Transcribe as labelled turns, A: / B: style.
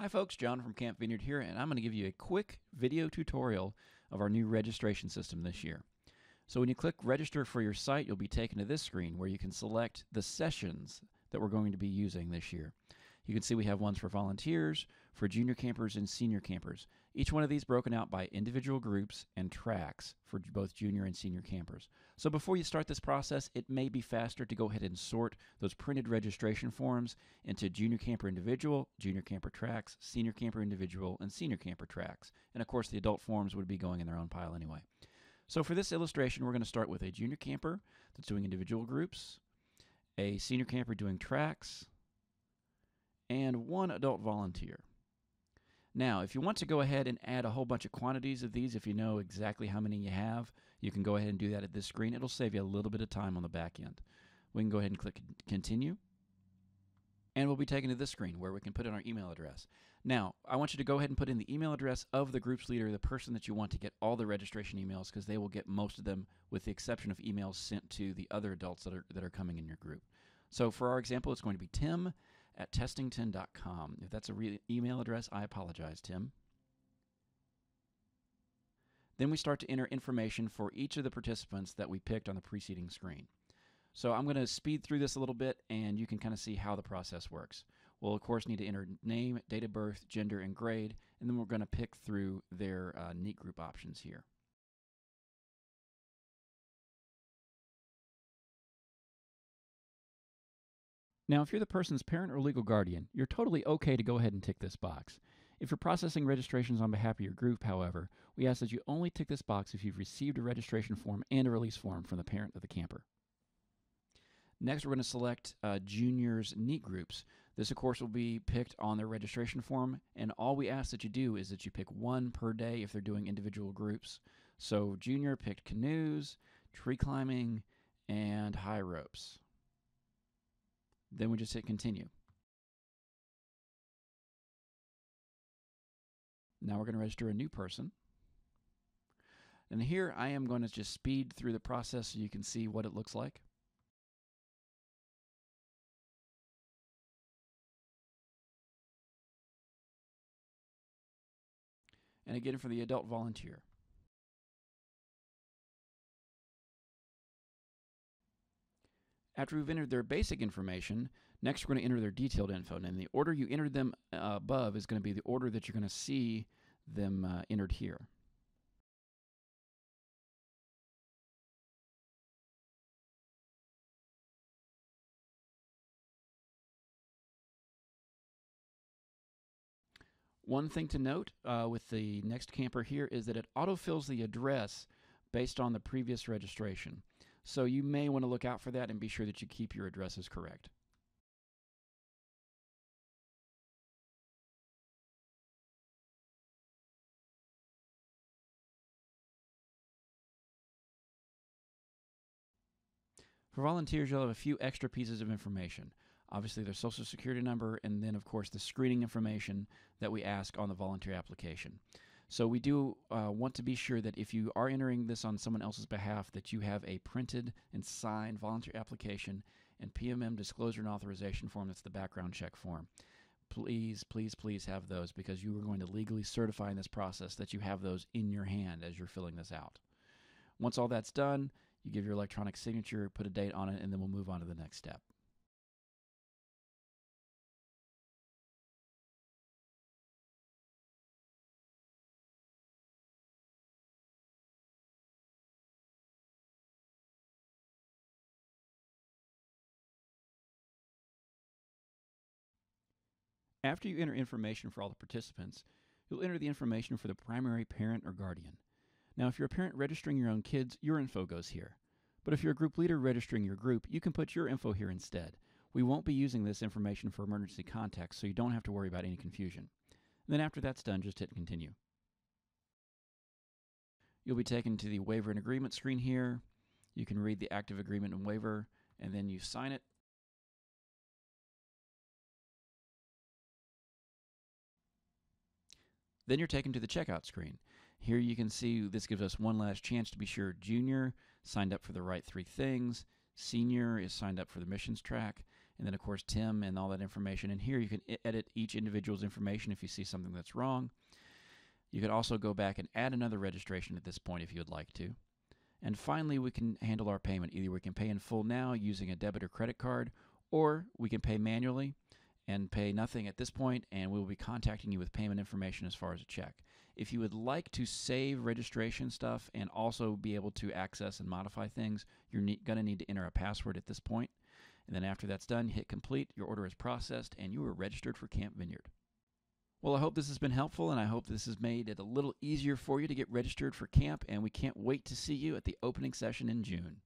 A: Hi folks, John from Camp Vineyard here, and I'm going to give you a quick video tutorial of our new registration system this year. So when you click register for your site, you'll be taken to this screen where you can select the sessions that we're going to be using this year. You can see we have ones for volunteers, for junior campers, and senior campers. Each one of these broken out by individual groups and tracks for both junior and senior campers. So before you start this process, it may be faster to go ahead and sort those printed registration forms into junior camper individual, junior camper tracks, senior camper individual, and senior camper tracks. And of course, the adult forms would be going in their own pile anyway. So for this illustration, we're going to start with a junior camper that's doing individual groups, a senior camper doing tracks, and one adult volunteer. Now, if you want to go ahead and add a whole bunch of quantities of these, if you know exactly how many you have, you can go ahead and do that at this screen. It'll save you a little bit of time on the back end. We can go ahead and click continue. And we'll be taken to this screen where we can put in our email address. Now, I want you to go ahead and put in the email address of the group's leader, the person that you want to get all the registration emails, because they will get most of them, with the exception of emails sent to the other adults that are coming in your group. So for our example, it's going to be tim@testington.com. If that's a real email address, I apologize, Tim. Then we start to enter information for each of the participants that we picked on the preceding screen. So I'm going to speed through this a little bit, and you can kind of see how the process works. We'll, of course, need to enter name, date of birth, gender, and grade, and then we're going to pick through their neat group options here. Now, if you're the person's parent or legal guardian, you're totally okay to go ahead and tick this box. If you're processing registrations on behalf of your group, however, we ask that you only tick this box if you've received a registration form and a release form from the parent of the camper. Next, we're going to select juniors' neat groups. This, of course, will be picked on their registration form, and all we ask that you do is that you pick one per day if they're doing individual groups. So junior picked canoes, tree climbing, and high ropes. Then we just hit continue. Now we're going to register a new person. And here I am going to just speed through the process so you can see what it looks like. And again for the adult volunteer. After we've entered their basic information, next we're going to enter their detailed info. And the order you entered them above is going to be the order that you're going to see them entered here. One thing to note with the next camper here is that it autofills the address based on the previous registration. So you may want to look out for that and be sure that you keep your addresses correct. For volunteers, you'll have a few extra pieces of information. Obviously, their social security number, and then, of course, the screening information that we ask on the volunteer application. So we do want to be sure that if you are entering this on someone else's behalf, that you have a printed and signed volunteer application and PMM disclosure and authorization form. That's the background check form. Please, please, please have those, because you are going to legally certify in this process that you have those in your hand as you're filling this out. Once all that's done, you give your electronic signature, put a date on it, and then we'll move on to the next step. After you enter information for all the participants, you'll enter the information for the primary parent or guardian. Now, if you're a parent registering your own kids, your info goes here. But if you're a group leader registering your group, you can put your info here instead. We won't be using this information for emergency contacts, so you don't have to worry about any confusion. And then after that's done, just hit continue. You'll be taken to the waiver and agreement screen here. You can read the active agreement and waiver, and then you sign it. Then you're taken to the checkout screen. Here you can see this gives us one last chance to be sure junior signed up for the right 3 things, senior is signed up for the missions track, and then of course Tim and all that information. And here you can edit each individual's information if you see something that's wrong. You could also go back and add another registration at this point if you would like to. And finally, we can handle our payment. Either we can pay in full now using a debit or credit card, or we can pay manually and pay nothing at this point, and we will be contacting you with payment information as far as a check. If you would like to save registration stuff and also be able to access and modify things, you're going to need to enter a password at this point. And then after that's done, hit complete, your order is processed, and you are registered for Camp Vineyard. Well, I hope this has been helpful, and I hope this has made it a little easier for you to get registered for camp, and we can't wait to see you at the opening session in June.